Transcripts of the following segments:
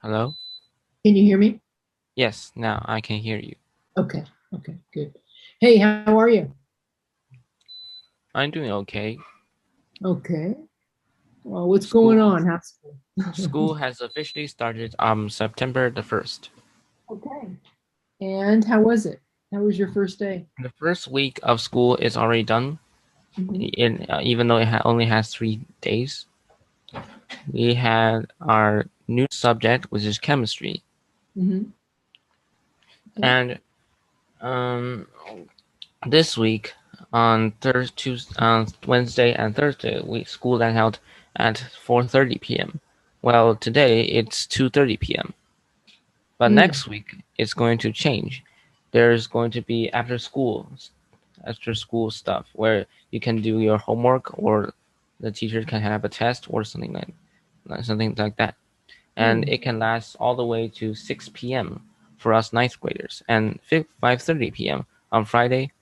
Hello? Can you hear me? Yes, now I can hear you. Okay. Okay. Good. Hey, how are you? I'm doing okay. Okay. Well, what's going School on? How's school? school has officially started on September the 1st. Okay. And how was it? How was your first day? The first week of school is already done, Hmm. even though it only has 3 days. We had our new subject, which is chemistry. Hmm. Okay. And um, this week, on Wednesday and Thursday, school let out at 4:30 p.m. Well, today it's 2:30 p.m. But Mm. next week it's going to change. There's going to be after school stuff where you can do your homework or the teacher can have a test or something like that. And Mm. it can last all the way to 6 p.m. for us ninth graders and 5:30 p.m. on Friday.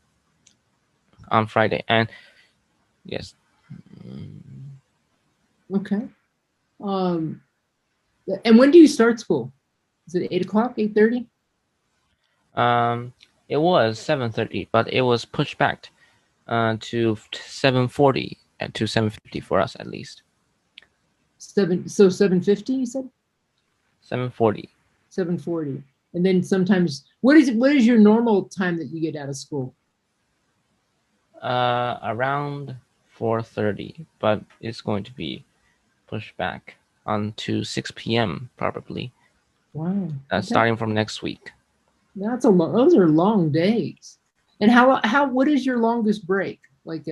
And yes, Okay. Um, and when do you start school? Is it 8 o'clock, 8:30? um, it was 7:30, but it was pushed back to 7:40 and to 7:50 for us at least. 7:50, you said? 7:40. 7:40. And then sometimes what is your normal time that you get out of school? Around 4:30, but it's going to be pushed back onto 6 p.m. probably. Wow. Okay. Starting from next week. Those are long days. And what is your longest break? Like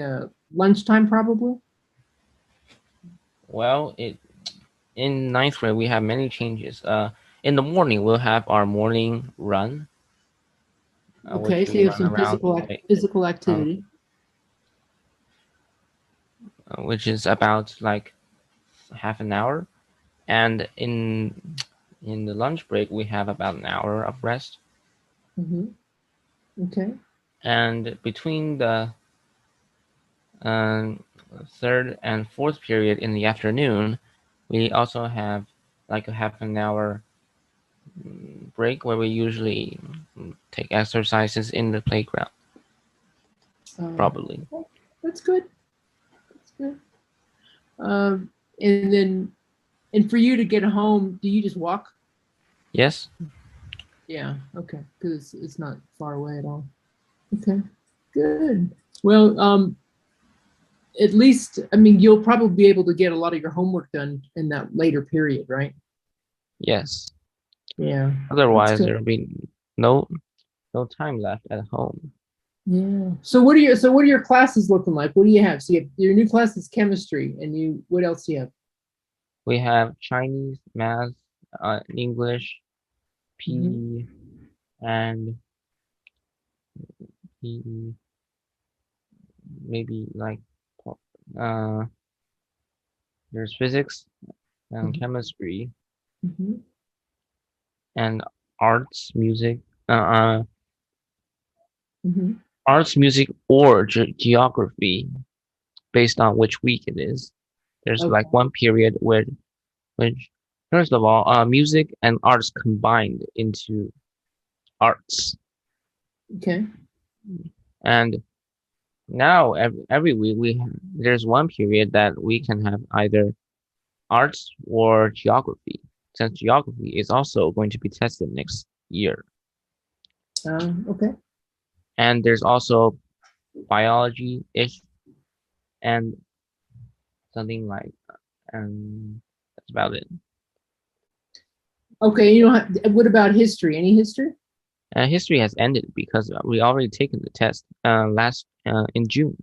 lunchtime probably? Well, it in ninth grade we have many changes. In the morning we'll have our morning run, Okay, which so we you have run some around, physical um, activity. which is about like half an hour. And in the lunch break we have about an hour of rest. Hmm. Okay. And between the um, third and fourth period in the afternoon, we also have like a half an hour break where we usually take exercises in the playground, probably. Okay. That's good. That's good. And then and for you to get home, do you just walk? Yes, Yeah. Okay. Because it's not far away at all. Okay. Good. Well, at least I mean you'll probably be able to get a lot of your homework done in that later period, right? yes. Yeah. That's Otherwise, good. there will be no no time left at home. Yeah. So what are your classes looking like? What do you have? So you have your new class is chemistry, and what else do you have? We have Chinese, math, English, Hmm. PE, and PE, maybe like uh, there's physics and Hmm. chemistry Hmm. and arts, music, uh, uh, Hmm. arts, music, or geography based on which week it is. There's like Okay. one period where, which, first of all, music and arts combined into arts. Okay. And now every week there's one period that we can have either arts or geography, since geography is also going to be tested next year. Okay. And there's also biology-ish and something like, and that's about it. Okay. What about history? Any history? History has ended because we already taken the test last in June.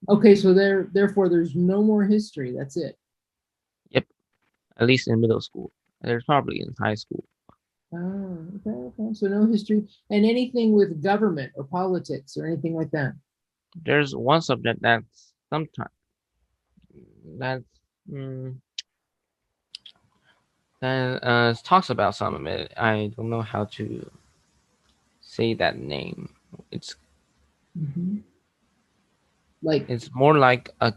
Okay. So therefore there's no more history. That's it. Yep, at least in middle school. There's probably in high school. Okay. Okay. So no history and anything with government or politics or anything like that. There's one subject that's sometimes that's mm, that talks about some of it. I don't know how to say that name. It's Hmm. Like. it's more like a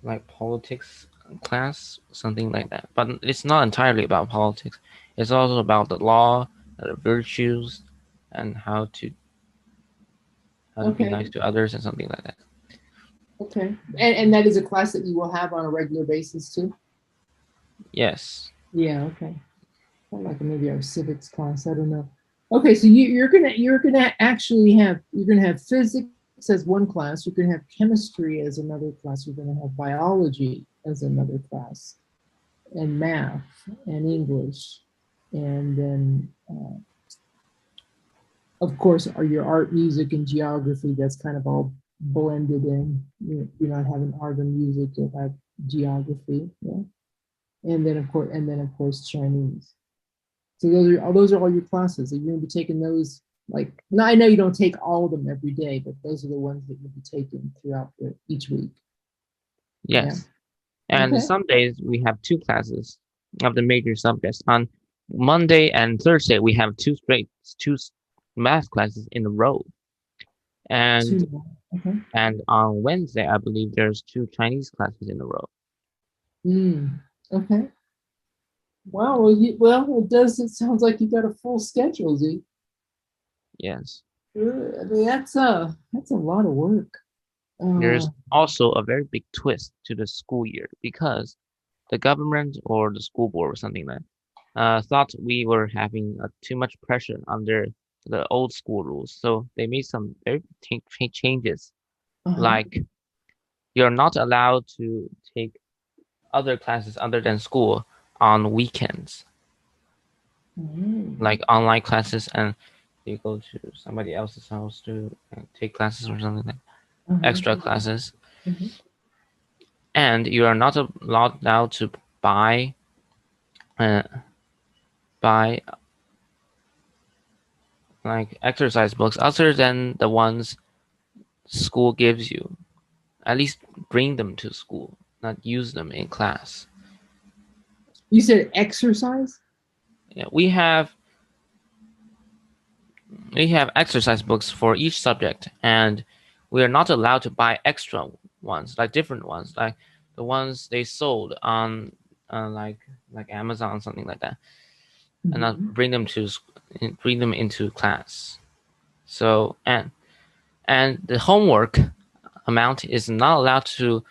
like politics, class, something like that. But it's not entirely about politics. It's also about the law, the virtues, and how to be nice Okay. to others and something like that. Okay. And that is a class that you will have on a regular basis too? Yes. Yeah, okay. Kind of like maybe our civics class. I don't know. Okay, so you're gonna actually have you're gonna have physics as one class. You're gonna have chemistry as another class. You're gonna have biology as another class, and math and English, and then of course are your art, music, and geography. That's kind of all blended in. You're not having art and music. You'll have geography. Yeah, and then of course Chinese. So those are all your classes. You're going to be taking those. Like, now I know you don't take all of them every day, but those are the ones that you'll be taking throughout each week. Yeah. Yes. And Okay. some days we have two classes of the major subjects. On Monday and Thursday, we have two math classes in a row. And Two more. Okay. and on Wednesday, I believe there's two Chinese classes in a row. Okay. Wow. Well, it does. It sounds like you got a full schedule, Z. Yes. I mean, that's a lot of work. Uh, There's also a very big twist to the school year because the government or the school board or something like thought we were having too much pressure under the old school rules. So they made some very big changes, uh-huh. like you're not allowed to take other classes other than school on weekends, Mm. like online classes, and you go to somebody else's house to take classes or something like extra Uh-huh. classes. Uh-huh. And you are not allowed now to buy uh, buy like exercise books other than the ones school gives you. At least bring them to school, not use them in class. You said exercise? Yeah, we have exercise books for each subject, and we are not allowed to buy extra ones, like different ones, like the ones they sold on like Amazon, something like that, and not Mhm. bring them into class. So and the homework amount is not allowed to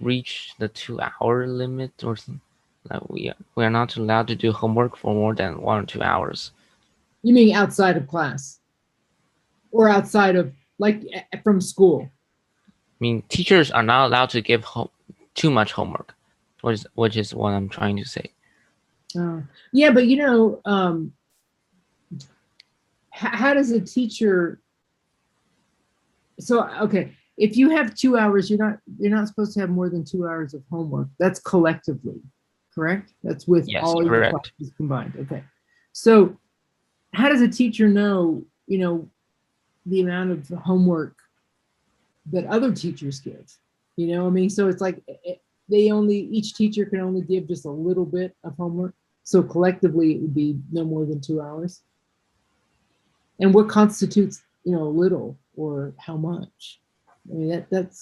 reach the 2 hour limit or something. Like we are not allowed to do homework for more than 1 or 2 hours. You mean outside of class or outside of like from school? I mean, teachers are not allowed to give too much homework, which is what I'm trying to say. Yeah, but how does a teacher? So okay, if you have 2 hours, you're not supposed to have more than 2 hours of homework. That's collectively, correct? That's with Yes, all your correct. classes combined. Okay, so how does a teacher know? The amount of homework that other teachers give. I mean, so it's like each teacher can only give just a little bit of homework. So collectively, it would be no more than 2 hours. And what constitutes, little or how much? I mean, that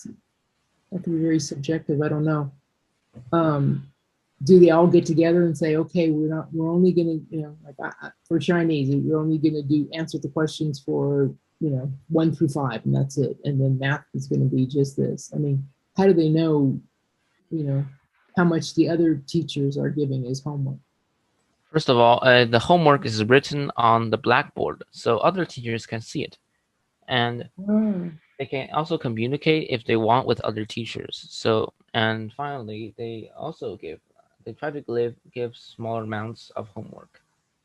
can be very subjective. I don't know. Um, do they all get together and say, okay, we're only going to, like for Chinese, you're only going to answer the questions for, 1 through 5, and that's it. And then math is going to be just this. I mean, how do they know, you know, how much the other teachers are giving as homework? First of all, the homework is written on the blackboard, so other teachers can see it, and Oh. they can also communicate if they want with other teachers. So, and finally, they try to give smaller amounts of homework.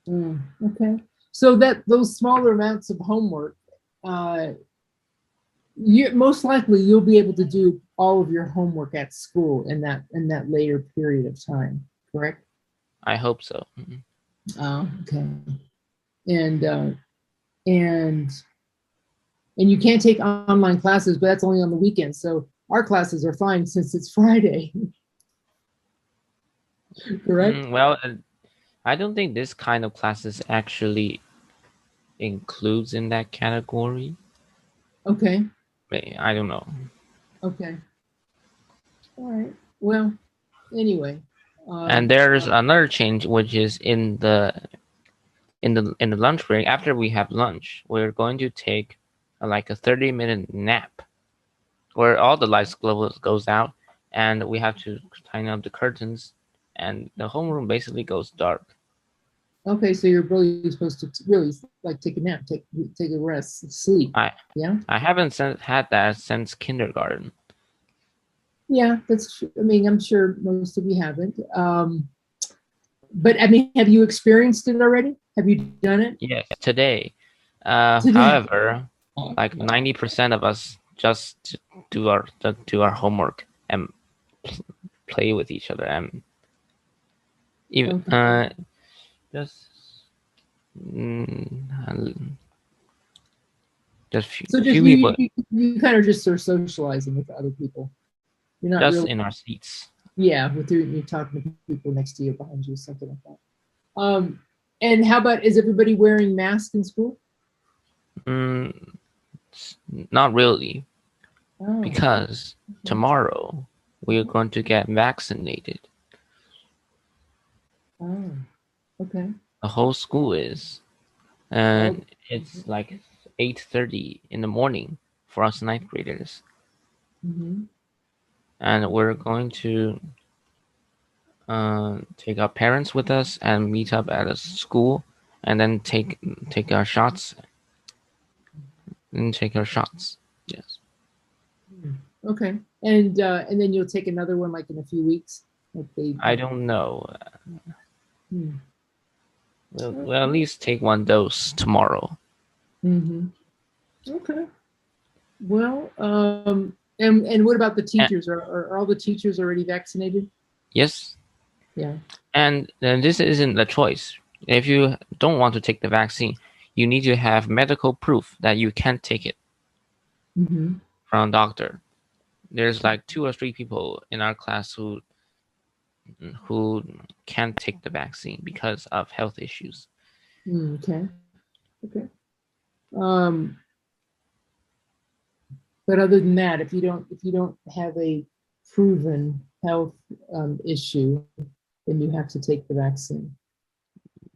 Okay. So that those smaller amounts of homework, uh, you most likely you'll be able to do all of your homework at school in that later period of time, correct? I hope so. Okay. And and and you can't take online classes, but that's only on the weekends. So our classes are fine since it's Friday, correct? Well, I don't think this kind of classes actually includes in that category. Okay. I don't know. Okay. All right. Well, anyway. And there's another change, which is in the lunch break. After we have lunch, we're going to take like a 30-minute nap, where all the lights goes out, and we have to tighten up the curtains, and the homeroom basically goes dark. Okay, so you're really supposed to really like take a nap, take a rest, sleep. I Yeah. I haven't had that since kindergarten. Yeah, that's true. I mean, I'm sure most of you haven't. But I mean, have you experienced it already? Have you done it Yes, today. today? However, like 90% of us just do our homework and play with each other, and even Okay. just mm, just So just few people you kind of just are socializing with other people. You're not just really, in our seats. yeah, with you're talking to people next to you, behind you, something like that. And how about, is everybody wearing masks in school? Mm, Not really, Oh, because okay. tomorrow we are going to get vaccinated. Oh, okay. The whole school is, Oh, and it's like 8:30 in the morning for us ninth graders, mm-hmm. and we're going to take our parents with us and meet up at a school, and then take our shots and take our shots. Yes, Okay. And then you'll take another one like in a few weeks. Like they. I don't know. Hmm. We'll at least take one dose tomorrow. Mm-hmm. Okay. Well, and what about the And, teachers? Are all the teachers already vaccinated? yes, Yeah. and this isn't a choice. If you don't want to take the vaccine, you need to have medical proof that you can't take it Mm-hmm. from a doctor. There's like two or three people in our class who can't take the vaccine because of health issues. Okay. Okay. Um, but other than that, if you don't have a proven health issue, then you have to take the vaccine.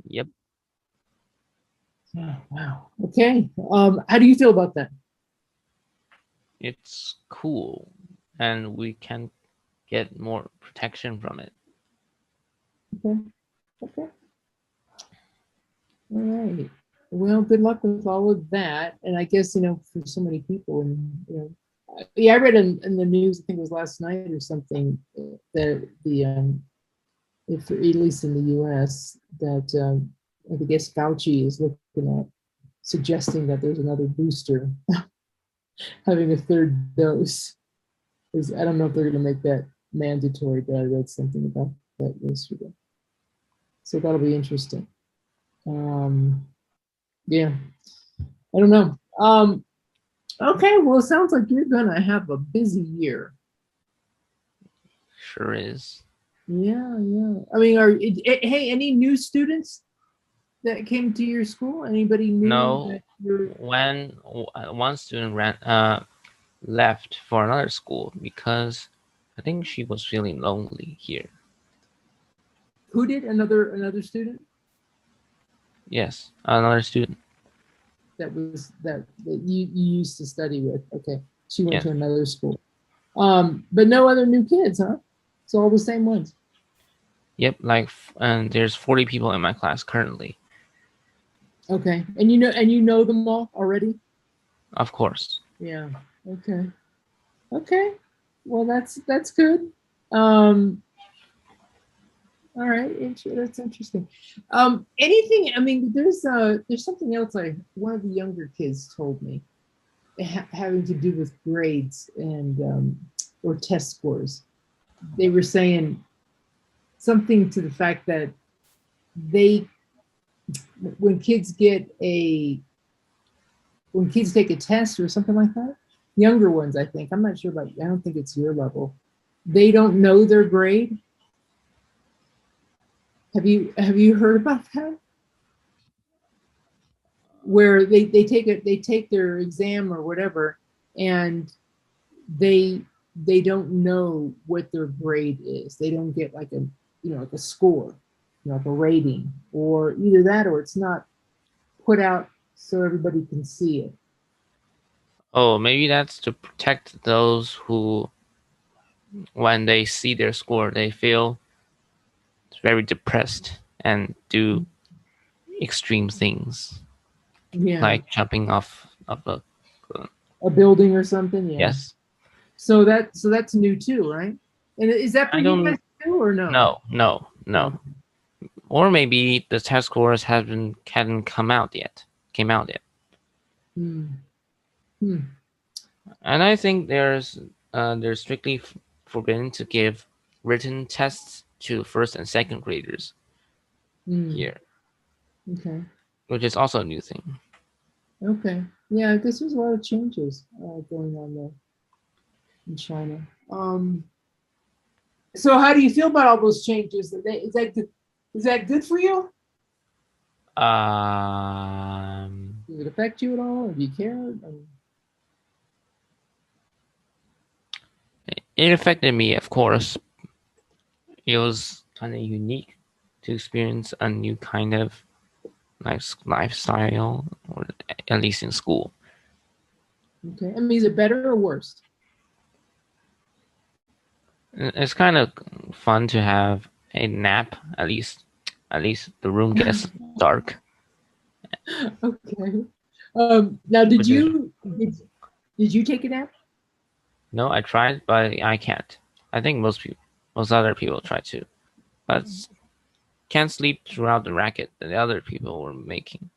Yep, Oh, wow. Okay. How do you feel about that? it's cool, and we can get more protection from it. Okay. Okay. All right. Well, good luck with all of that. And I guess, for so many people, and, yeah, I read in the news, I think it was last night or something, that if, at least in the US, that I guess Fauci is looking at suggesting that there's another booster, having a third dose. I don't know if they're going to make that mandatory, but I read something about that yesterday. So that'll be interesting. Um, yeah, I don't know. Okay, well, it sounds like you're gonna have a busy year. Sure is. Yeah, yeah. I mean, hey, any new students that came to your school? Anybody new that No, you're? when one student left for another school because I think she was feeling lonely here. Who did? Another student Yes, another student. that you used to study with. Okay, she went Yes. to another school. But no other new kids, huh? It's all the same ones. Yep, and there's 40 people in my class currently. Okay, and you know them all already. Of course. Yeah. Okay. Okay. Well, that's good. Um, all right. That's interesting. Anything? I mean, there's something else. One of the younger kids told me, having to do with grades and or test scores. They were saying something to the fact that they when kids get a when kids take a test or something like that, younger ones, I think, I'm not sure about, I don't think it's your level, they don't know their grade. Have you heard about that? Where they take their exam or whatever, and they they don't know what their grade is. They don't get like a, like a score, like a rating, or either that or it's not put out so everybody can see it. Oh, maybe that's to protect those who, when they see their score, they feel very depressed and do extreme things Yeah, like jumping off of a. a building or something. Yeah. Yes. So that's new too, right? And is that for I you guys don't. too, or no? No. No. Or maybe the test scores hadn't came out yet. Hmm. Hmm. And I think they're strictly forbidden to give written tests to first and second graders Hmm. here, Okay. which is also a new thing. Okay. Yeah, I guess there's a lot of changes going on there in China. So how do you feel about all those changes? Is that good for you? Um, Does it affect you at all? Or do you care? it affected me, of course. It was kind of unique to experience a new kind of lifestyle, or at least in school. Okay. I mean, is it better or worse? It's kind of fun to have a nap. At least the room gets dark, Okay. Now, which is did you take a nap? no. I tried, but I can't. I think most other people try to, but can't sleep throughout the racket that the other people were making.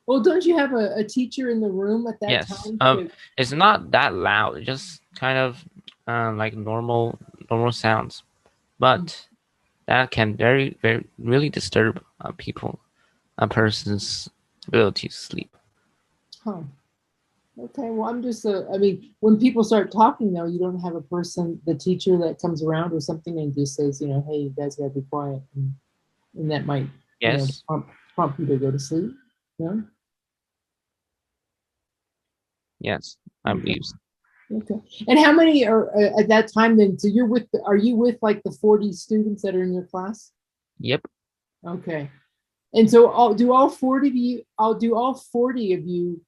Well, don't you have a teacher in the room at that Yes. time? It's not that loud. It's just kind of like normal sounds, but that can very really disturb a person's ability to sleep. Huh. Okay. Well, I'm just. I mean, when people start talking, though, you don't have a person, the teacher that comes around or something, and just says, hey, you guys gotta be quiet, and that might, Yes. prompt you to go to sleep. Yeah. Yes, I Okay. believe so. Okay. And how many are at that time then? So are you with like the 40 students that are in your class? Yep. Okay. And so all 40 of you, I'll do all 40 of you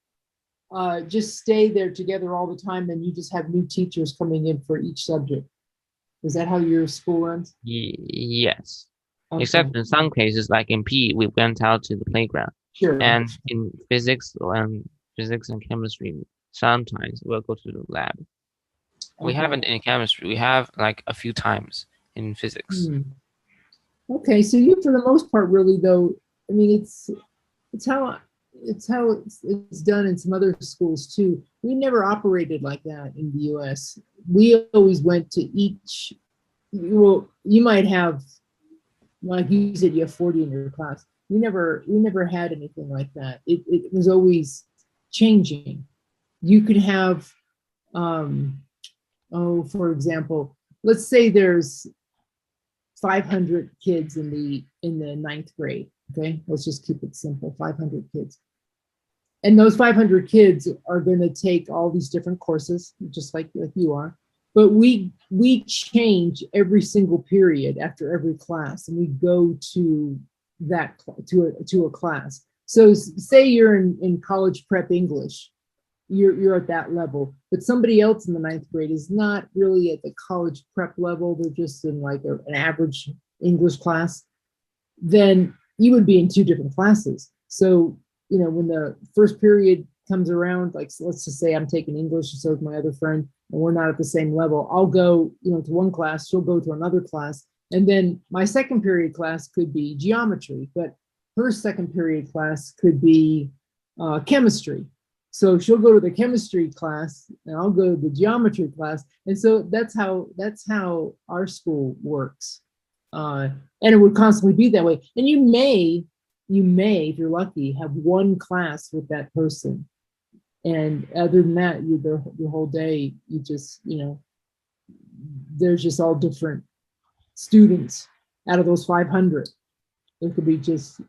just stay there together all the time and you just have new teachers coming in for each subject. Is that how your school runs? Yes. Okay. Except in some cases, like in PE, we went out to the playground, Sure. and in physics and chemistry, sometimes we'll go to the lab. We Okay. haven't in chemistry. We have like a few times in physics. Hmm. Okay. So you, for the most part, really though, I mean, it's how it's done in some other schools too. We never operated like that in the U.S. We always went to each. Well, you might have, like you said, you have 40 in your class. We never had anything like that. It was always changing. You could have, um, for example, let's say there's 500 kids in the ninth grade. Okay, let's just keep it simple. 500 kids, and those 500 kids are going to take all these different courses, just like you are. But we change every single period after every class, and we go to that to a class. So say you're in college prep English, you're at that level, but somebody else in the ninth grade is not really at the college prep level. They're just in like an average English class. Then you would be in two different classes. So, when the first period comes around, like, so let's just say I'm taking English, so is my other friend, and we're not at the same level. I'll go, to one class, she'll go to another class. And then my second period class could be geometry, but her second period class could be chemistry. So she'll go to the chemistry class and I'll go to the geometry class. And so that's how our school works. And it would constantly be that way. And you may, if you're lucky, have one class with that person. And other than that, the whole day, you just, there's just all different students out of those 500. There could be just,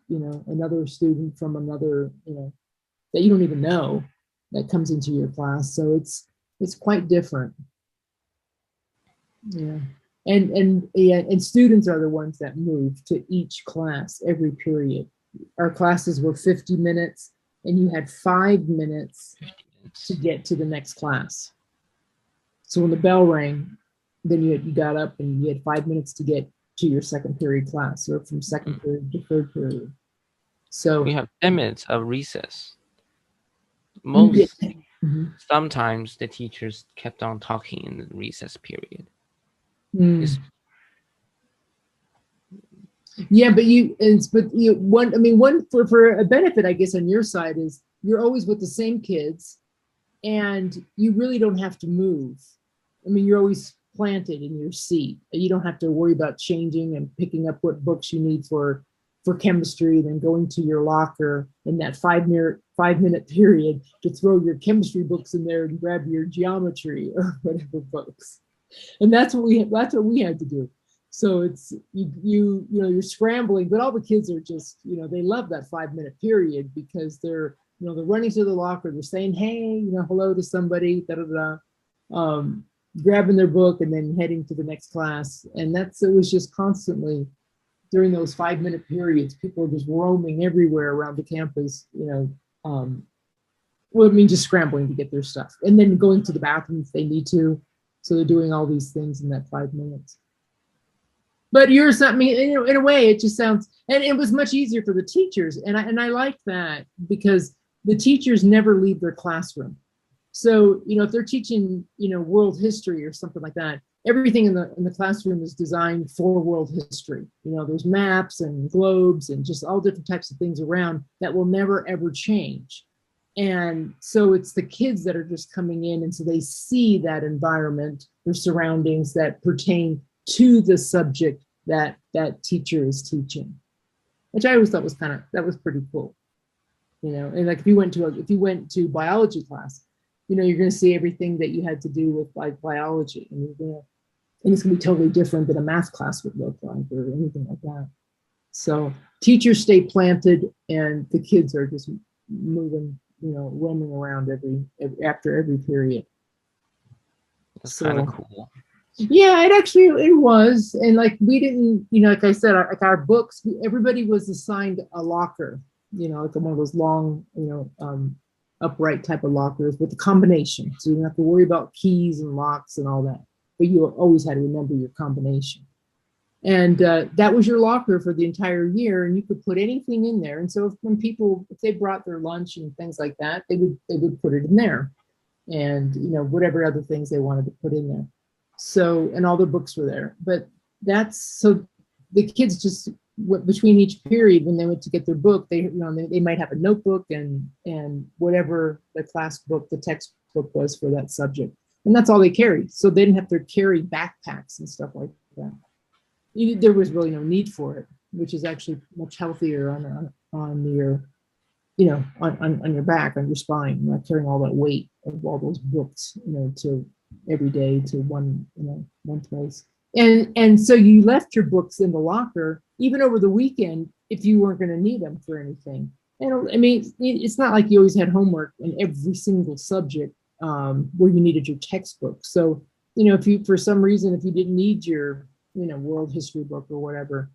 another student from another, that you don't even know that comes into your class. So it's quite different. Yeah. And students are the ones that move to each class every period. Our classes were 50 minutes, and you had 5 minutes 50 to minutes. get to the next class. So when the bell rang, then you got up and you had 5 minutes to get to your second period class, or from second Mm. period to third period. We So have 10 minutes of recess. you get. Most Sometimes the teachers kept on talking in the recess period. Mm. It's Yeah, but you one. I mean, one for a benefit, I guess, on your side is you're always with the same kids, and you really don't have to move. I mean, you're always planted in your seat. You don't have to worry about changing and picking up what books you need for chemistry, then going to your locker in that 5-minute period to throw your chemistry books in there and grab your geometry or whatever books. And that's what we had to do. So it's you're scrambling, but all the kids are just they love that 5-minute period because they're running to the locker, they're saying hey, hello to somebody, da da da, um, grabbing their book and then heading to the next class. And it was just constantly during those 5-minute periods, people are just roaming everywhere around the campus, well, I mean, just scrambling to get their stuff and then going to the bathroom if they need to. So they're doing all these things in that 5 minutes. But yours, I mean, in a way, it just sounds, and it was much easier for the teachers. And I like that because the teachers never leave their classroom. So, if they're teaching, world history or something like that, everything in the classroom is designed for world history. There's maps and globes and just all different types of things around that will never ever change. And so it's the kids that are just coming in, and so they see that environment, their surroundings that pertain to the subject that teacher is teaching, which I always thought that was pretty cool. And like if you went to biology class, you're going to see everything that you had to do with like biology, and it's going to be totally different than a math class would look like or anything like that. So teachers stay planted, and the kids are just moving, roaming around after every period. That's kind of So cool. yeah, it was, and like we didn't, like I said, like our books, everybody was assigned a locker, like one of those long, upright type of lockers with a combination, so you don't have to worry about keys and locks and all that. But you always had to remember your combination, and that was your locker for the entire year, and you could put anything in there. And so if they brought their lunch and things like that, they would put it in there, and whatever other things they wanted to put in there. So, and all the books were there. But that's so the kids just between each period when they went to get their book, they might have a notebook and whatever the class book, the textbook was for that subject, and that's all they carried. So they didn't have to carry backpacks and stuff like that. There was really no need for it, which is actually much healthier on your on your back, on your spine, not carrying all that weight of all those books, to every day to one place. And so you left your books in the locker, even over the weekend, if you weren't going to need them for anything. And I mean, it's not like you always had homework in every single subject where you needed your textbook. So, if you, for some reason, if you didn't need your, world history book or whatever,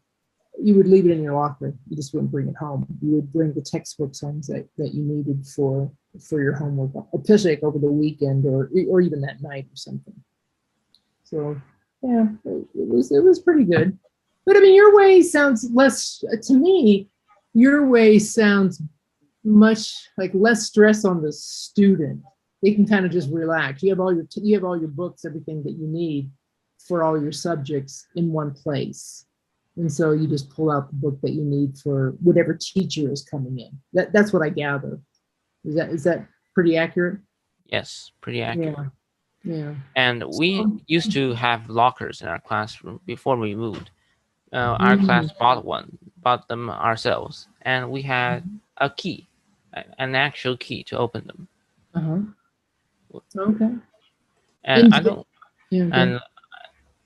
you would leave it in your locker. You just wouldn't bring it home. You would bring the textbooks home that you needed for your homework, especially like over the weekend or even that night or something. So yeah, it was pretty good. But I mean, your way sounds less to me. Your way sounds much like less stress on the student. They can kind of just relax. You have all your books, everything that you need for all your subjects in one place. And so you just pull out the book that you need for whatever teacher is coming in. That's what I gather. Is that pretty accurate? Yes, pretty accurate. Yeah. Yeah. And we So, used to have lockers in our classroom before we moved. Our mm, class bought them ourselves, and we had a key, an actual key to open them. uh-huh. Okay. And And I don't. yeah, good. And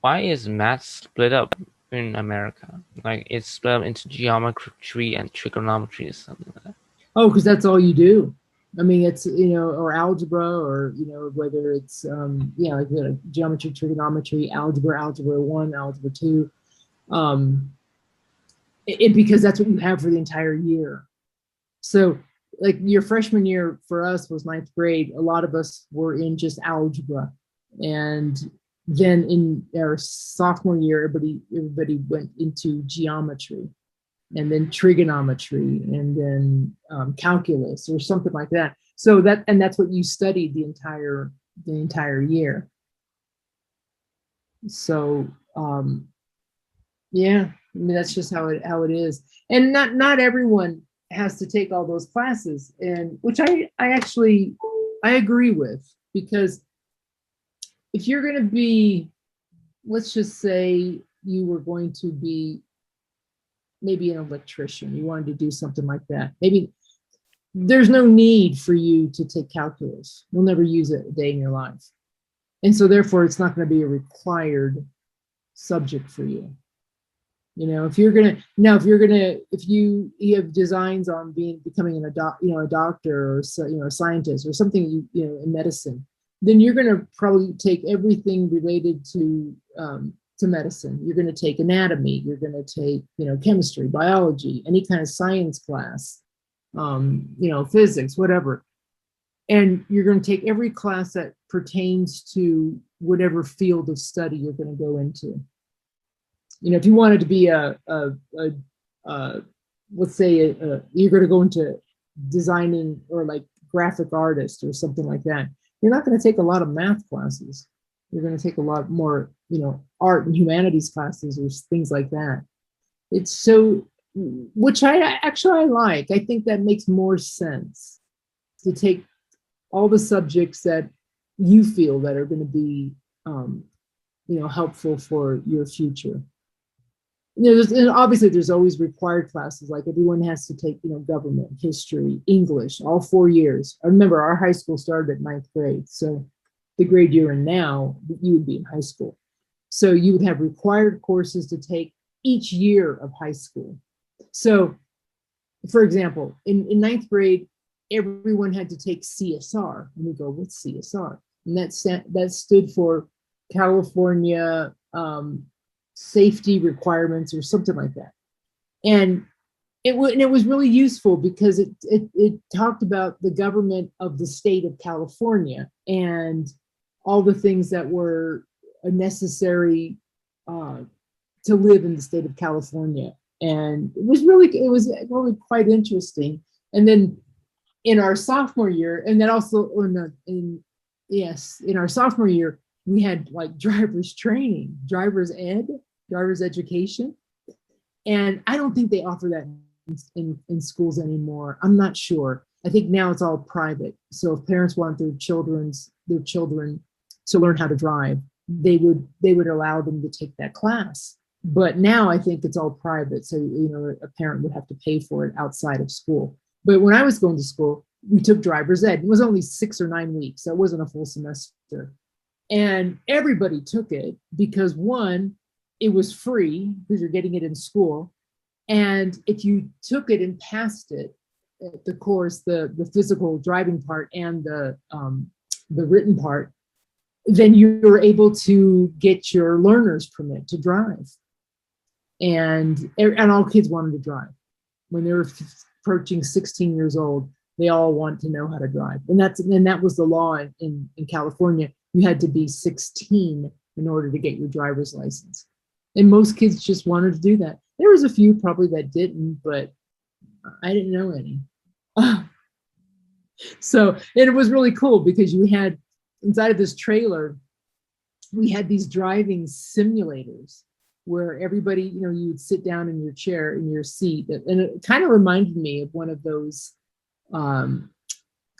why is math split up in America? Like it's split up into geometry and trigonometry or something like that. Oh, because that's all you do. I mean, it's, you know, or algebra, or, you know, whether it's, yeah, like geometry, trigonometry, algebra 1, algebra 2, um, because that's what you have for the entire year. So, like your freshman year for us was ninth grade. A lot of us were in just algebra, and then in our sophomore year, everybody went into geometry, and then trigonometry, and then calculus or something like that. So that's what you studied the entire year. So yeah, I mean that's just how it is, and not everyone has to take all those classes, and which I actually I agree with, because if you're going to be, let's just say you were going to be maybe an electrician, you wanted to do something like that, maybe there's no need for you to take calculus. You'll never use it a day in your life. And so therefore it's not going to be a required subject for you. You know, if you're gonna now, if you have designs on becoming a doctor, or so, a scientist or something, in medicine, then you're gonna probably take everything related to medicine. You're gonna take anatomy. You're gonna take chemistry, biology, any kind of science class, physics, whatever. And you're going to take every class that pertains to whatever field of study you're going to go into. If you wanted to be let's say you're going to go into designing, or like graphic artist or something like that, you're not going to take a lot of math classes. You're going to take a lot more, art and humanities classes or things like that. It's so, which I like. I think that makes more sense to take all the subjects that you feel that are going to be, helpful for your future. And obviously there's always required classes, like everyone has to take, government, history, English, all 4 years. I remember our high school started at ninth grade. So the grade you're in now, you would be in high school. So you would have required courses to take each year of high school. So, for example, in ninth grade, everyone had to take CSR. And we go, what's CSR? And that stood for California Safety Requirements or something like that. And it was really useful because it talked about the government of the state of California and all the things that were necessary to live in the state of California. And it was really quite interesting. And then in our sophomore year, and then also in our sophomore year, we had like driver's training, driver's education. And I don't think they offer that in schools anymore. I'm not sure. I think now it's all private. So if parents want their children to learn how to drive, they would allow them to take that class. But now I think it's all private. So, a parent would have to pay for it outside of school. But when I was going to school, we took driver's ed. It was only 6 or 9 weeks. So it wasn't a full semester. And everybody took it because, one, it was free because you're getting it in school. And if you took it and passed it, the course, the physical driving part and the written part, then you were able to get your learner's permit to drive. And all kids wanted to drive. When they were approaching 16 years old, they all want to know how to drive. And that was the law in California. You had to be 16 in order to get your driver's license. And most kids just wanted to do that. There was a few probably that didn't, but I didn't know any. So, and it was really cool because you had inside of this trailer, we had these driving simulators where everybody, you would sit down in your chair, in your seat. And it kind of reminded me of one of those kind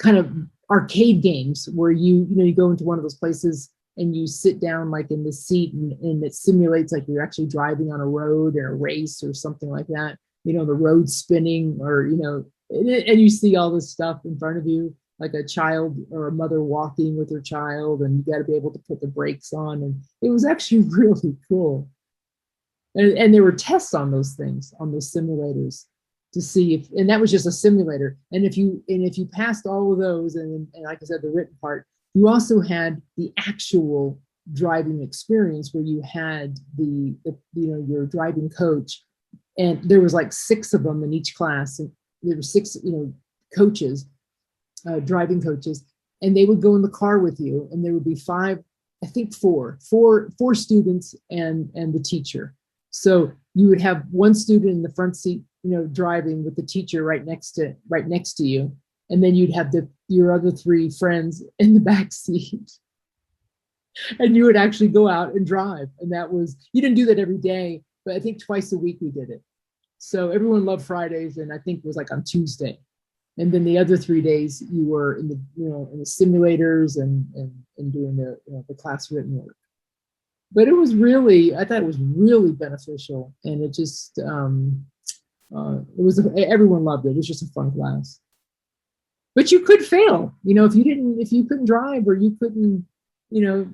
of arcade games where you go into one of those places and you sit down like in the seat, and it simulates like you're actually driving on a road or a race or something like that. The road spinning, or, and you see all this stuff in front of you, like a child or a mother walking with her child, and you got to be able to put the brakes on. And it was actually really cool. And there were tests on those things, on those simulators. to see if, and that was just a simulator. And if you passed all of those, and like I said, the written part, you also had the actual driving experience where you had the your driving coach, and there was like 6 of them in each class, and there were 6 coaches, driving coaches, and they would go in the car with you, and there would be 5, I think 4 students and the teacher. So you would have one student in the front seat, driving with the teacher right next to you, and then you'd have your other 3 friends in the back seat, and you would actually go out and drive. And that was, you didn't do that every day, but I think twice a week we did it. So everyone loved Fridays, and I think it was like on Tuesday. And then the other 3 days you were in the in the simulators and doing the class written work. But it was really, I thought it was really beneficial, and it just everyone loved it. It was just a fun class. But you could fail, if you couldn't drive, or you couldn't, you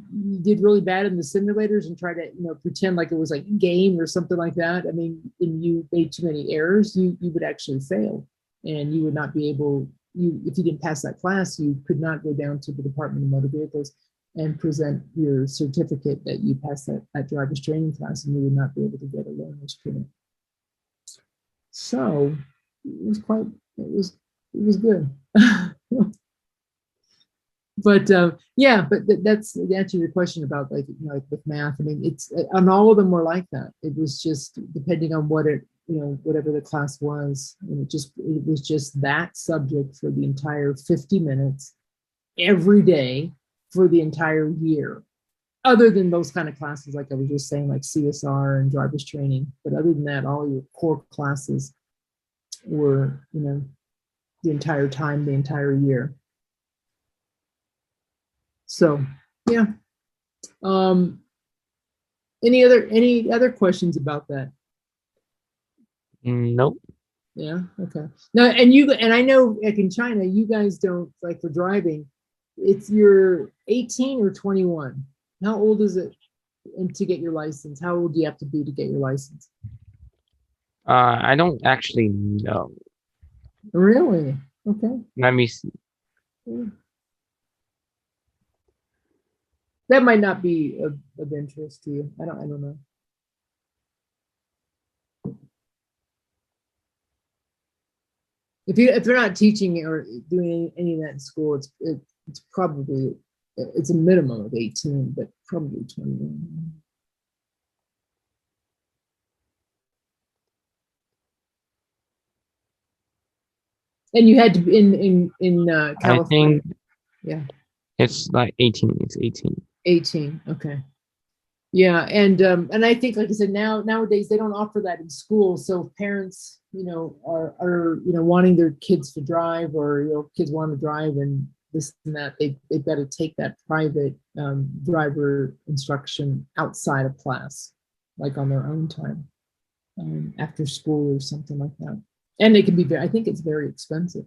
did really bad in the simulators and try to pretend like it was like a game or something like that. I mean, and you made too many errors, you would actually fail. And you would not be able, if you didn't pass that class, you could not go down to the Department of Motor Vehicles and present your certificate that you passed that driver's training class, and you would not be able to get a learner's permit. So it was good. But that's the answer to your question about like with math. I mean, it's on all of them were like that. It was just depending on what it whatever the class was, and it was just that subject for the entire 50 minutes every day for the entire year, other than those kind of classes like I was just saying, like CSR and driver's training. But other than that, all your core classes were the entire time, the entire year. So yeah. Any other questions about that? Nope. Yeah. Okay. Now, and I know like in China, you guys don't, like for driving, it's you're 18 or 21. How old is it to get your license? How old do you have to be to get your license? I don't actually know. Really? Okay. Let me see. That might not be of interest to you. I don't know. If you're not teaching or doing any of that in school, it's probably a minimum of 18, but probably 21. And you had to be in California. I think yeah, it's like 18. It's 18. 18. Okay. Yeah, and I think, like I said, nowadays they don't offer that in school. So if parents, are wanting their kids to drive, or kids want to drive and this and that, they've got to take that private driver instruction outside of class, like on their own time, after school or something like that. And it can be I think it's very expensive.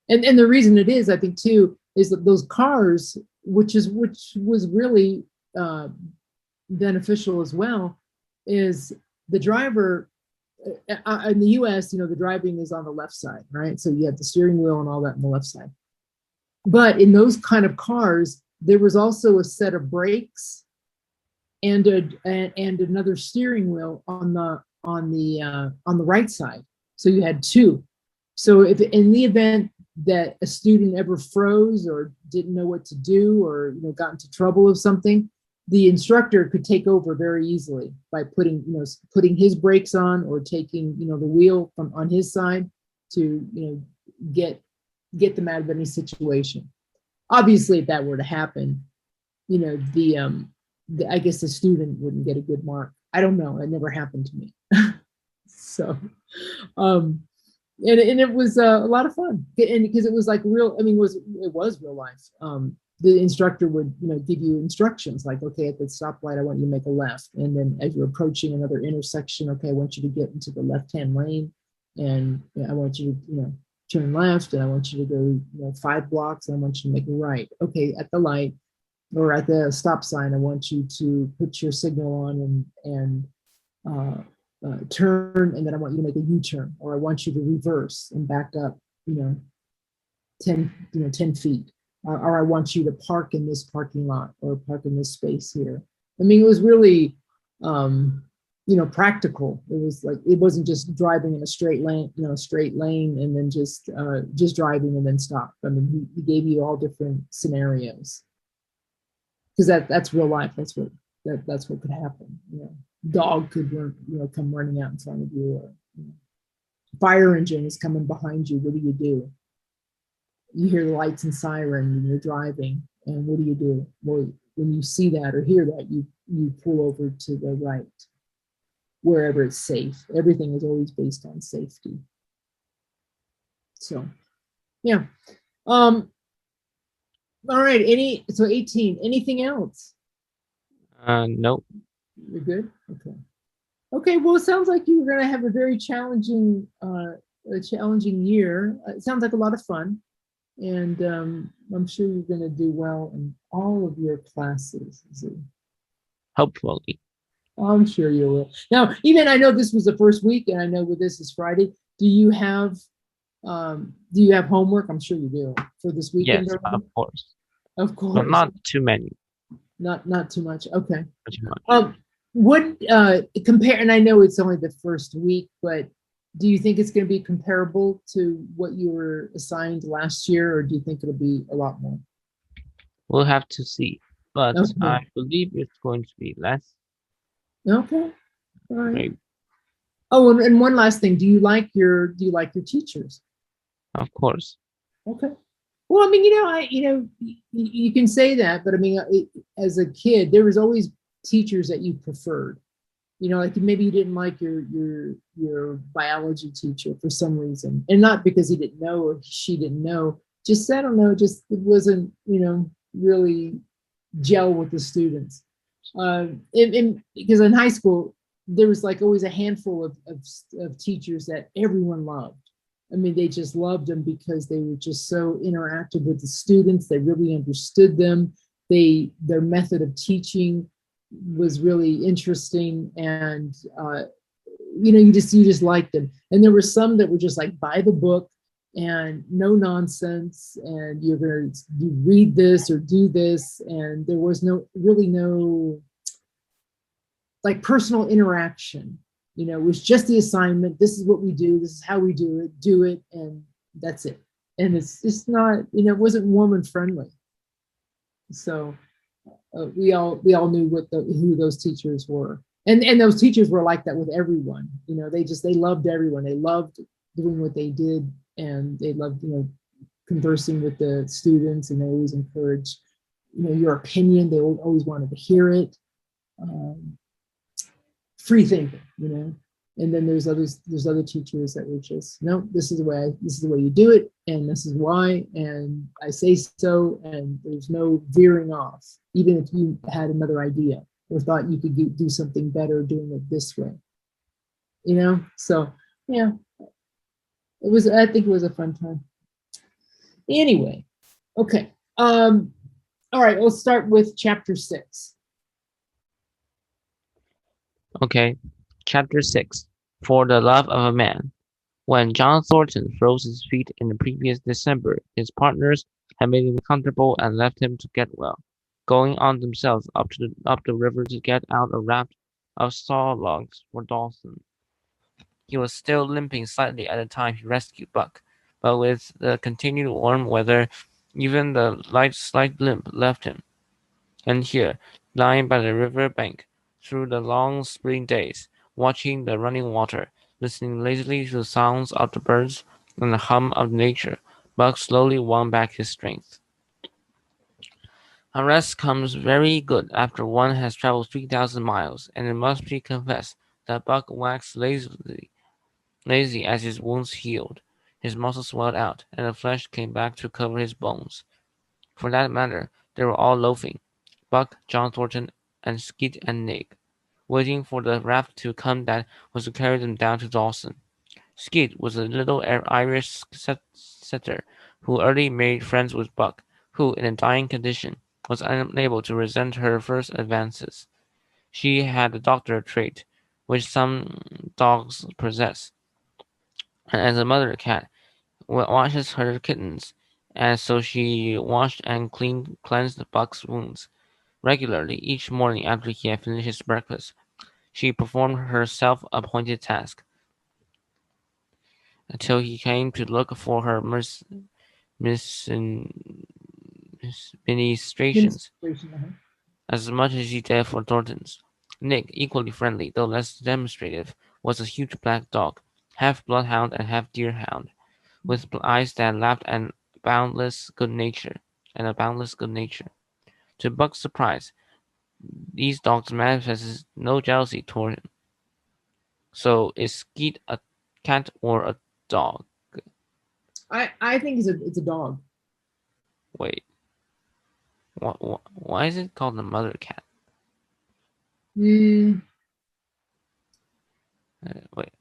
And the reason it is, I think too, is that those cars, which was really beneficial as well, is the driver in the US, the driving is on the left side, right? So you have the steering wheel and all that on the left side. But in those kind of cars, there was also a set of brakes and another steering wheel on the right side. So you had 2. So if in the event that a student ever froze or didn't know what to do, or got into trouble of something, the instructor could take over very easily by putting his brakes on, or taking the wheel from on his side to get them out of any situation. Obviously, if that were to happen, I guess the student wouldn't get a good mark. I don't know. It never happened to me. So, and it was a lot of fun, and because it was like real. I mean, it was real life. The instructor would give you instructions like, okay, at the stoplight, I want you to make a left, and then as you're approaching another intersection, okay, I want you to get into the left-hand lane, and I want you to turn left, and I want you to go 5 blocks, and I want you to make a right. Okay, at the light or at the stop sign, I want you to put your signal on and turn, and then I want you to make a U-turn, or I want you to reverse and back up, you know, 10 feet, or I want you to park in this parking lot or park in this space here. I mean, it was really, practical. It was like, it wasn't just driving in a straight lane, straight lane, and then just driving and then stop. I mean, he gave you all different scenarios, because that's real life. That's what could happen. Dog could come running out in front of you, or fire engine is coming behind you. What do you do? You hear the lights and siren and you're driving, and what do you do? Well, when you see that or hear that, you pull over to the right, wherever it's safe. Everything is always based on safety. So yeah. All right, so 18, anything else? Nope. You're good. Okay, well, it sounds like you're going to have a very challenging year. It sounds like a lot of fun, and I'm sure you're going to do well in all of your classes. Hopefully. I'm sure you will. Now, even I know this was the first week, and I know this is Friday. Do you have homework? I'm sure you do for this weekend. Yes, of course. Of course. But not too many. Not too much. Okay. Not too much. What compare? And I know it's only the first week, but do you think it's going to be comparable to what you were assigned last year, or do you think it'll be a lot more? We'll have to see, but Okay. I believe it's going to be less. Okay. All right. Maybe. Oh, and one last thing. Do you like your teachers? Of course. Okay. Well, I mean, you can say that, but I mean, as a kid, there was always teachers that you preferred. Like maybe you didn't like your biology teacher for some reason, and not because he didn't know or she didn't know. Just I don't know, just it wasn't really gel with the students. Because in high school there was like always a handful of teachers that everyone loved. I mean, they just loved them because they were just so interactive with the students. They really understood them. Their method of teaching was really interesting, and you just liked them. And there were some that were just like by the book and no nonsense, and you're going to read this or do this, and there was no like personal interaction. It was just the assignment. This is what we do. This is how we do it, and that's it. And it's not, it wasn't warm and friendly. So we all knew who those teachers were, and those teachers were like that with everyone. They loved everyone. They loved doing what they did, and they loved conversing with the students, and they always encouraged your opinion. They always wanted to hear it. Free thinking, and then there's other teachers that were just, no, this is the way you do it, and this is why, and I say so, and there's no veering off, even if you had another idea or thought you could do something better doing it this way. So yeah, I think it was a fun time. Anyway, okay. All right, we'll start with chapter 6. Okay. Chapter 6. For the Love of a Man. When John Thornton froze his feet in the previous December, his partners had made him comfortable and left him to get well, going on themselves up the river to get out a raft of saw logs for Dawson. He was still limping slightly at the time he rescued Buck, but with the continued warm weather, even the slight limp left him. And here, lying by the river bank, through the long spring days, watching the running water, listening lazily to the sounds of the birds and the hum of nature, Buck slowly won back his strength. A rest comes very good after one has traveled 3,000 miles, and it must be confessed that Buck waxed lazy as his wounds healed. His muscles swelled out, and the flesh came back to cover his bones. For that matter, they were all loafing, Buck, John Thornton, and Skeet and Nig, waiting for the raft to come that was to carry them down to Dawson. Skeet was a little Irish setter who early made friends with Buck, who, in a dying condition, was unable to resent her first advances. She had the doctor trait, which some dogs possess. And as a mother cat washes her kittens, and so she washed and cleansed Buck's wounds regularly each morning after he had finished his breakfast. She performed her self-appointed task until he came to look for her mis- ministrations Demonstration. as much as he did for Thornton's. Nick, equally friendly, though less demonstrative, was a huge black dog, half bloodhound and half deerhound, with eyes that laughed a boundless good nature. To Buck's surprise, these dogs manifested no jealousy toward him. So is Skeet a cat or a dog? I think it's a dog. Wait, why is it called a mother cat? Mm. Wait.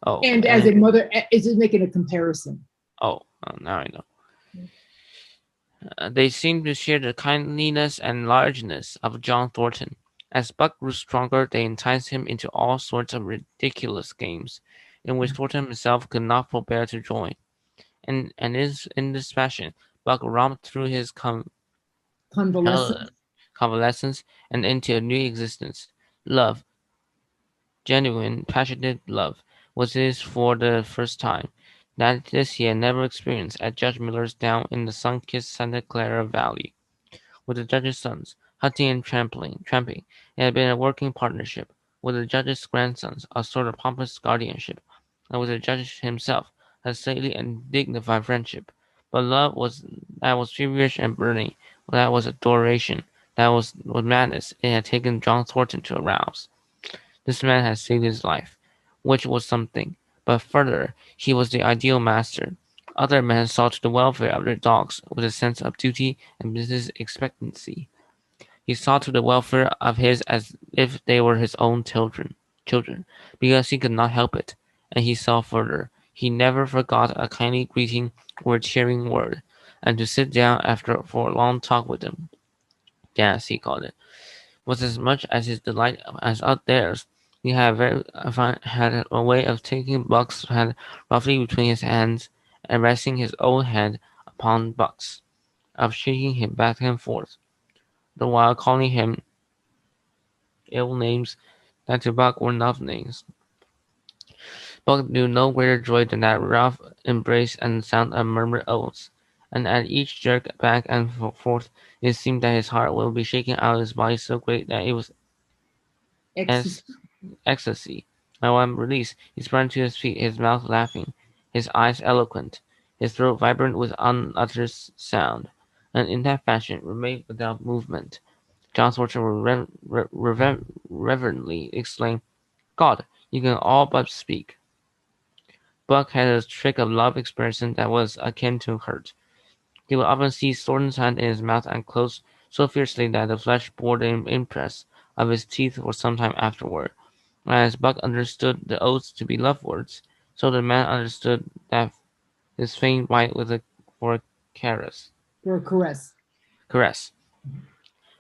Oh, And as a mother, is it making a comparison? now I know. They seemed to share the kindliness and largeness of John Thornton. As Buck grew stronger, they enticed him into all sorts of ridiculous games, in which Thornton himself could not forbear to join. And in this fashion, Buck romped through his Convalescent. convalescence and into a new existence. Love, genuine, passionate love, was his for the first time. This he had never experienced at Judge Miller's down in the sun-kissed Santa Clara Valley. With the judge's sons, hunting and tramping, it had been a working partnership. With the judge's grandsons, a sort of pompous guardianship, and with the judge himself, a stately and dignified friendship. But love was feverish and burning, that was adoration, that was madness it had taken John Thornton to arouse. This man had saved his life, which was something, but further, he was the ideal master. Other men saw to the welfare of their dogs with a sense of duty and business expectancy. He saw to the welfare of his as if they were his own children, because he could not help it. And he saw further. He never forgot a kindly greeting or a cheering word, and to sit down after for a long talk with them, gas he called it, was as much as his delight as out theirs. He had a way of taking Buck's head roughly between his hands and resting his old head upon Buck's, of shaking him back and forth, the while calling him ill names that to Buck were love names. Buck knew no greater joy than that rough embrace and the sound of murmured oaths, and at each jerk back and forth it seemed that his heart would be shaken out of his body so great that it was Ecstasy. as ecstasy. And when released, he sprang to his feet, his mouth laughing, his eyes eloquent, his throat vibrant with unuttered sound, and in that fashion remained without movement. John Thornton reverently exclaimed, "God, you can all but speak." Buck had a trick of love expression that was akin to hurt. He would often seize Thornton's hand in his mouth and close so fiercely that the flesh bore the impress of his teeth for some time afterward. As Buck understood the oaths to be love words, so the man understood that his faint right for a caress. For a caress. Caress.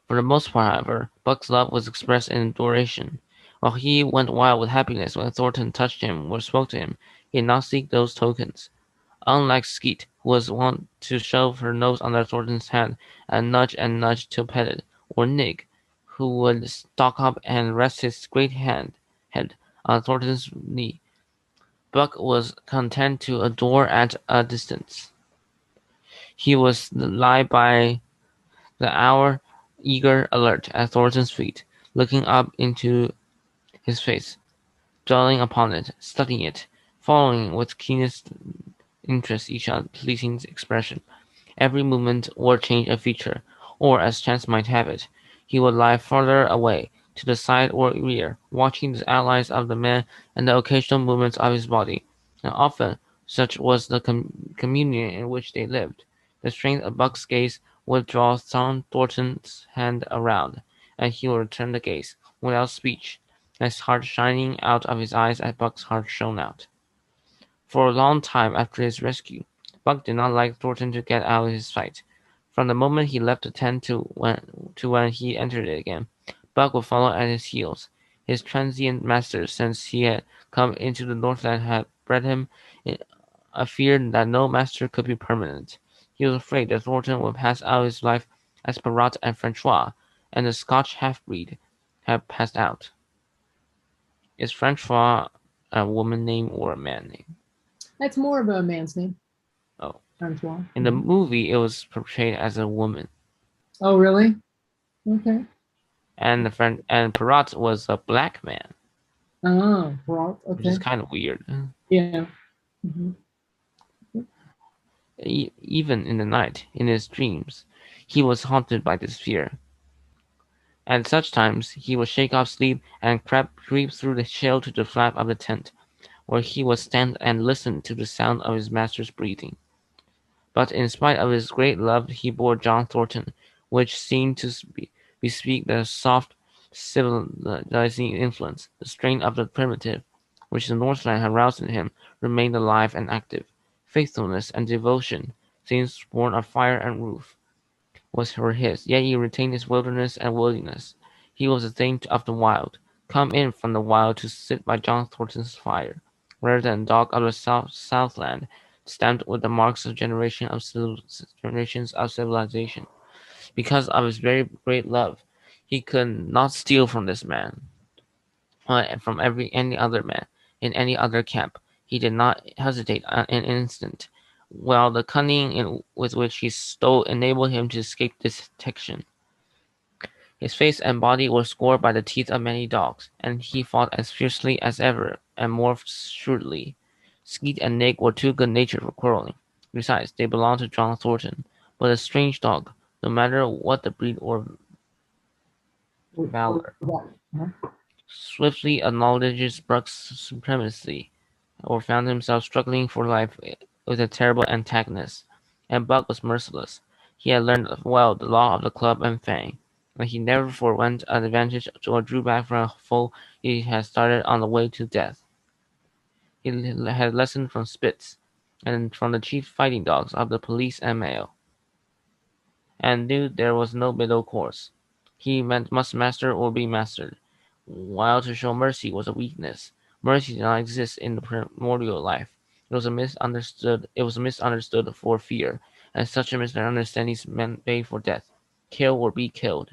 For the most part, however, Buck's love was expressed in adoration. While he went wild with happiness when Thornton touched him or spoke to him, he did not seek those tokens. Unlike Skeet, who was wont to shove her nose under Thornton's hand and nudge till petted, or Nick, who would stalk up and rest his great head on Thornton's knee, Buck was content to adore at a distance. He would lie by the hour, eager, alert, at Thornton's feet, looking up into his face, dwelling upon it, studying it, following with keenest interest each pleasing expression, every movement or change of feature, or, as chance might have it, he would lie farther away, to the side or rear, watching the outlines of the man and the occasional movements of his body, and often, such was the communion in which they lived, the strength of Buck's gaze would draw John Thornton's hand around, and he would return the gaze, without speech, his heart shining out of his eyes as Buck's heart shone out. For a long time after his rescue, Buck did not like Thornton to get out of his sight. From the moment he left the tent to when he entered it again, Buck would follow at his heels. His transient master, since he had come into the Northland, had bred him a fear that no master could be permanent. He was afraid that Thornton would pass out his life as Perrot and Francois, and the Scotch half-breed, had passed out. Is Francois a woman name or a man name? That's more of a man's name, Oh. Francois. In the movie, it was portrayed as a woman, Oh, really? Okay. and Perrot was a black man, Oh, right. which is Okay. kind of weird. Yeah. Hmm. Even in the night, in his dreams, he was haunted by this fear. At such times he would shake off sleep and creep through the chill to the flap of the tent, where he would stand and listen to the sound of his master's breathing. But in spite of his great love he bore John Thornton, which seemed to bespeak the soft, civilizing influence, the strain of the primitive, which the Northland had roused in him, remained alive and active. Faithfulness and devotion, things born of fire and roof, were his, yet he retained his wilderness and willingness. He was a thing of the wild, come in from the wild to sit by John Thornton's fire, rather than a dog of the Southland, stamped with the marks of generations of civilization. Because of his very great love, he could not steal from this man, from any other man, in any other camp. He did not hesitate an instant, while the cunning with which he stole enabled him to escape detection. His face and body were scored by the teeth of many dogs, and he fought as fiercely as ever, and more shrewdly. Skeet and Nick were too good-natured for quarreling. Besides, they belonged to John Thornton. But a strange dog, no matter what the breed or valor, Uh-huh. swiftly acknowledges Buck's supremacy, or found himself struggling for life with a terrible antagonist. And Buck was merciless. He had learned well the law of the club and fang, and he never forwent an advantage or drew back from a foe he had started on the way to death. He had lessons from Spitz, and from the chief fighting dogs of the police and mail, and knew there was no middle course. He must master or be mastered, while to show mercy was a weakness. Mercy did not exist in the primordial life. It was misunderstood for fear, and such a misunderstanding meant pay for death. Kill or be killed,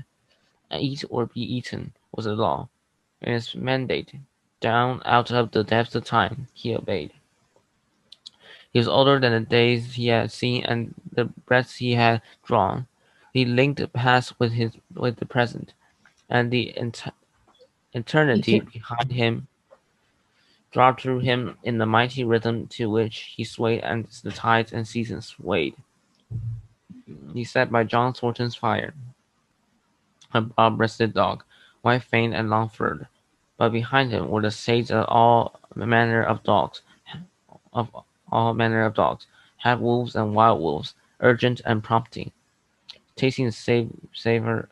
eat or be eaten was the law, and its mandate. Down out of the depths of time, he obeyed. He was older than the days he had seen and the breaths he had drawn. He linked the past with the present, and the eternity behind him throbbed through him in the mighty rhythm to which he swayed as the tides and seasons swayed. He sat by John Thornton's fire, a broad-breasted dog, white-faned and long-furred, but behind him were the shades of all manner of dogs, half-wolves and wild-wolves, urgent and prompting, tasting the savor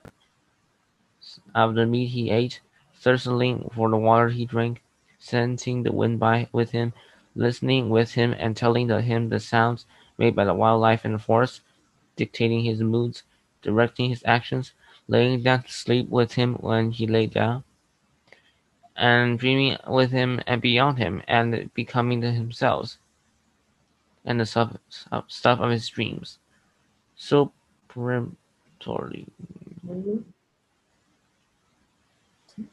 of the meat he ate, thirsting for the water he drank, scenting the wind with him, listening with him and telling him the sounds made by the wildlife in the forest, dictating his moods, directing his actions, laying down to sleep with him when he lay down, and dreaming with him and beyond him, and becoming himself, and the stuff of his dreams. So peremptorily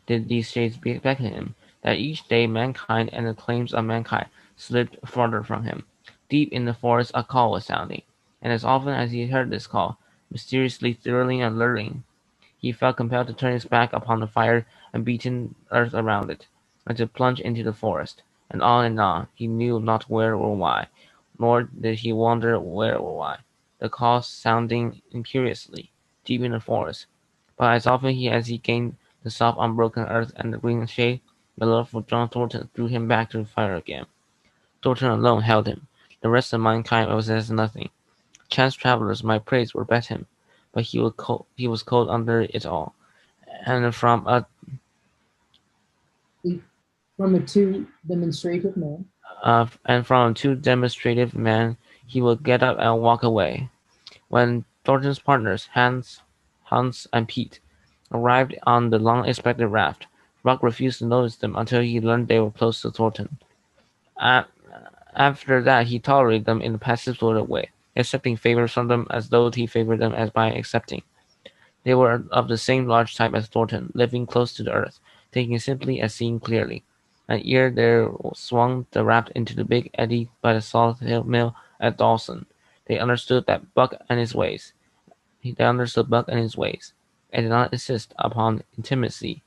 did these shades beckon him, that each day mankind and the claims of mankind slipped farther from him. Deep in the forest a call was sounding, and as often as he heard this call, mysteriously thrilling and luring, he felt compelled to turn his back upon the fire and beaten earth around it, and to plunge into the forest, and on, he knew not where or why, nor did he wonder where or why, the call sounding imperiously, deep in the forest. But as often as he gained the soft unbroken earth and the green shade, the love for John Thornton drew him back to the fire again. Thornton alone held him. The rest of mankind was as nothing. Chance travelers might praise or bet him, but he was cold under it all. And From a too demonstrative man. from a too demonstrative man, he would get up and walk away. When Thornton's partners, Hans and Pete, arrived on the long-expected raft. Buck refused to notice them until he learned they were close to Thornton. A- After that he tolerated them in a passive sort of way, accepting favors from them as though he favored them as by accepting. They were of the same large type as Thornton, living close to the earth, thinking simply as seeing clearly. And ere there swung the raft into the big eddy by the salt mill at Dawson. They understood Buck and his ways. They understood Buck and his ways, and did not insist upon Intimacy.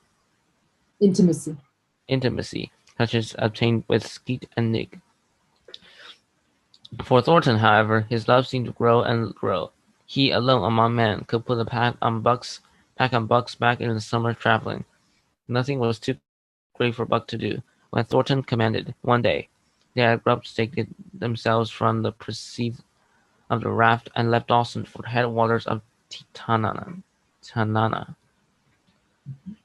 intimacy, such as obtained with Skeet and Nig. For Thornton, however, his love seemed to grow and grow. He alone among men could put a pack on Buck's back in the summer traveling. Nothing was too great for Buck to do. When Thornton commanded, one day, they had grub-staked themselves from the perceive of the raft and left Dawson for the headwaters of Tanana.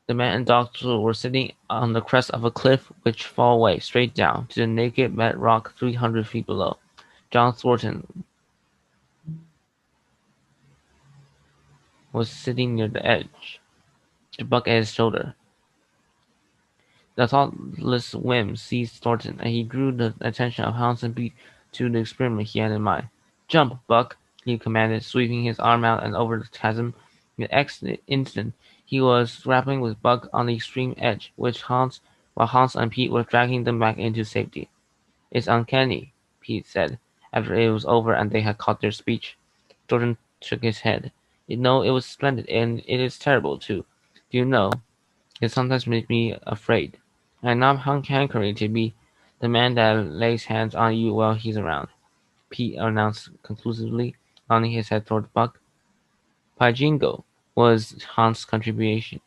The man and dog were sitting on the crest of a cliff which fell away straight down to the naked bedrock 300 feet below. John Thornton was sitting near the edge, the Buck at his shoulder. The thoughtless whim seized Thornton, and he drew the attention of Hans and Pete to the experiment he had in mind. "Jump, Buck!" he commanded, sweeping his arm out and over the chasm. In the next instant he was grappling with Buck on the extreme edge, while Hans and Pete were dragging them back into safety. "It's uncanny," Pete said, after it was over and they had caught their speech. Thornton shook his head. "No, it was splendid, and it is terrible, too. Do you know, it sometimes makes me afraid. I'm not hankering to be the man that lays hands on you while he's around," Pete announced conclusively, nodding his head toward Buck. "By jingo," was Hans' contribution.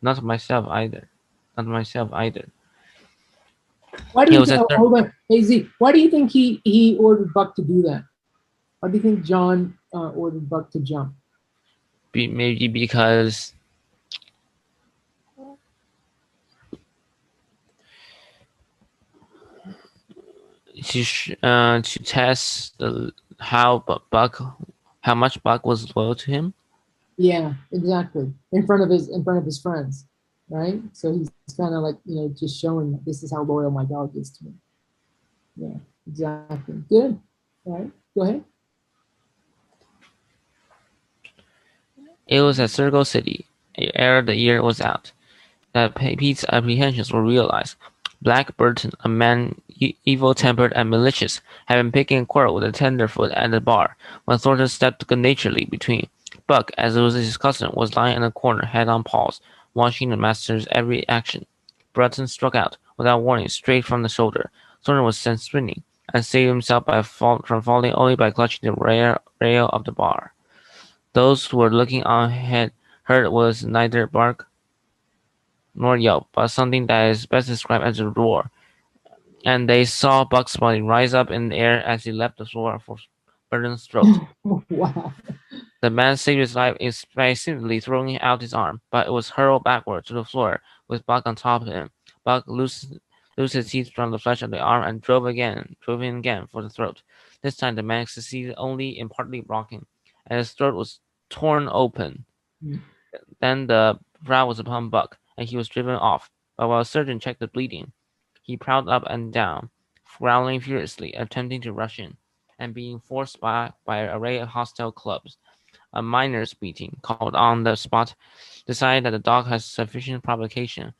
"Not myself either. Not myself either." Why do It you was think? a Oh, hold on, hey Z. Why do you think he ordered Buck to do that? Why do you think John ordered Buck to jump? maybe because to test how much Buck was loyal to him. Yeah, exactly. In front of his friends, right? So he's kind of like just showing this is how loyal my dog is to me. Yeah, exactly. Good. All right, go ahead. It was at Circle City, ere the year was out, that Pete's apprehensions were realized. Black Burton, a man evil-tempered and malicious, had been picking a quarrel with a tenderfoot at the bar, when Thornton stepped good-naturedly between. Buck, as was his custom, was lying in a corner, head on paws, watching the master's every action. Burton struck out, without warning, straight from the shoulder. Thornton was sent spinning, and saved himself from falling only by clutching the rail of the bar. Those who were looking on had heard was neither bark nor yelp, but something that is best described as a roar, and they saw Buck's body rise up in the air as he leapt the floor for Burton's throat. Wow. The man saved his life by simply throwing out his arm, but it was hurled backward to the floor with Buck on top of him. Buck loosed his teeth from the flesh of the arm and drove in again for the throat. This time the man succeeded only in partly blocking, and his throat was torn open. Then the brow was upon Buck, and he was driven off, but while the surgeon checked the bleeding, he prowled up and down, growling furiously, attempting to rush in, and being forced by an array of hostile clubs. A miners' meeting, called on the spot, decided that the dog had sufficient provocation,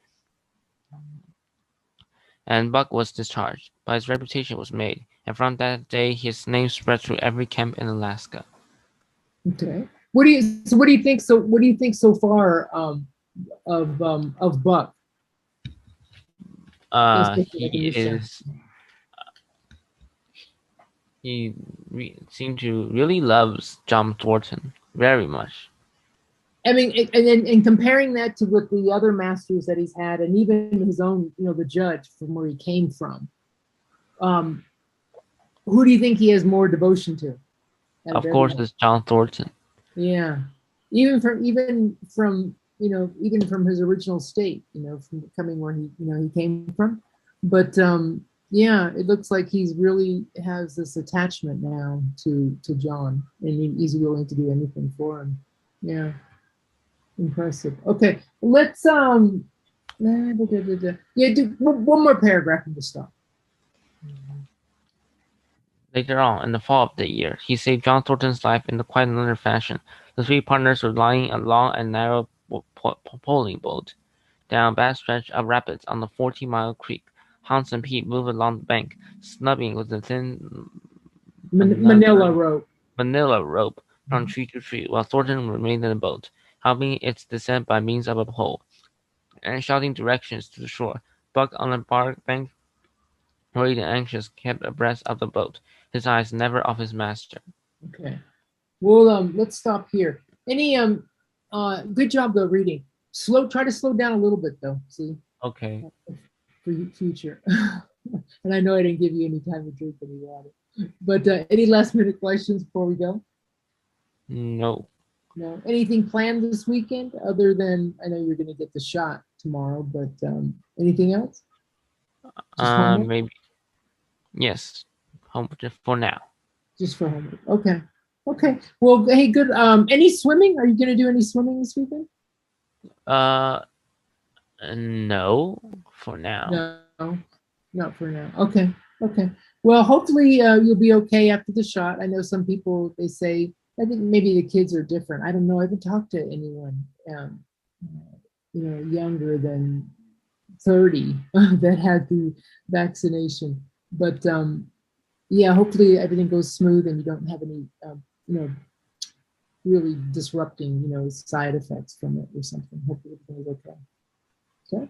and Buck was discharged, but his reputation was made, and from that day his name spread through every camp in Alaska. Okay. What do you think? So what do you think so far of Buck? He is he seemed to really loves John Thornton very much. I mean, and comparing that to what the other masters that he's had, and even his own, the judge from where he came from, um, who do you think he has more devotion to? Of course, it's John Thornton. Yeah, even from his original state, from coming where he came from, but yeah, it looks like he's really has this attachment now to John, and he's willing to do anything for him. Yeah. Impressive. Okay, let's yeah, do one more paragraph and we'll stop. Later on, in the fall of the year, he saved John Thornton's life in quite another fashion. The three partners were lying a long and narrow poling boat down a bad stretch of rapids on the 40-mile creek. Hans and Pete moved along the bank, snubbing with a thin Manila rope. manila rope from tree to tree, while Thornton remained in the boat, helping its descent by means of a pole, and shouting directions to the shore. Buck on the bark bank, worried and anxious, kept abreast of the boat, his eyes never off his master. Okay. Well, let's stop here. Any good job though reading. Try to slow down a little bit though. See, Okay. for future. And I know I didn't give you any time to drink any water. But any last minute questions before we go? No. No. Anything planned this weekend other than I know you're going to get the shot tomorrow, but anything else? Just homework? Maybe. Yes. Home for now. Just for homework. Okay. Okay. Well, hey, good. Any swimming? Are you going to do any swimming this weekend? Uh, no. For now. No, not for now. Okay. Okay. Well, hopefully you'll be okay after the shot. I know some people, they say, I think maybe the kids are different. I don't know. I haven't talked to anyone, younger than 30 that had the vaccination. But yeah, hopefully everything goes smooth and you don't have any, really disrupting, side effects from it or something. Hopefully everything is okay. Okay.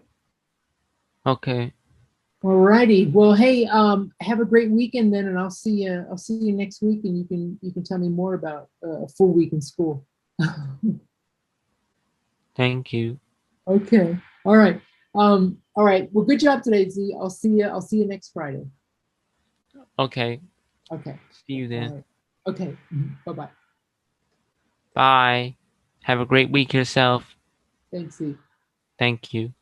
Okay. All righty. Well, hey, have a great weekend then, and I'll see you. I'll see you next week, and you can tell me more about a full week in school. Thank you. Okay. All right. All right. Well, good job today, Z. I'll see you. I'll see you next Friday. Okay. Okay. See you All then. right. Okay. Bye bye. Bye. Have a great week yourself. Thanks, Z. Thank you.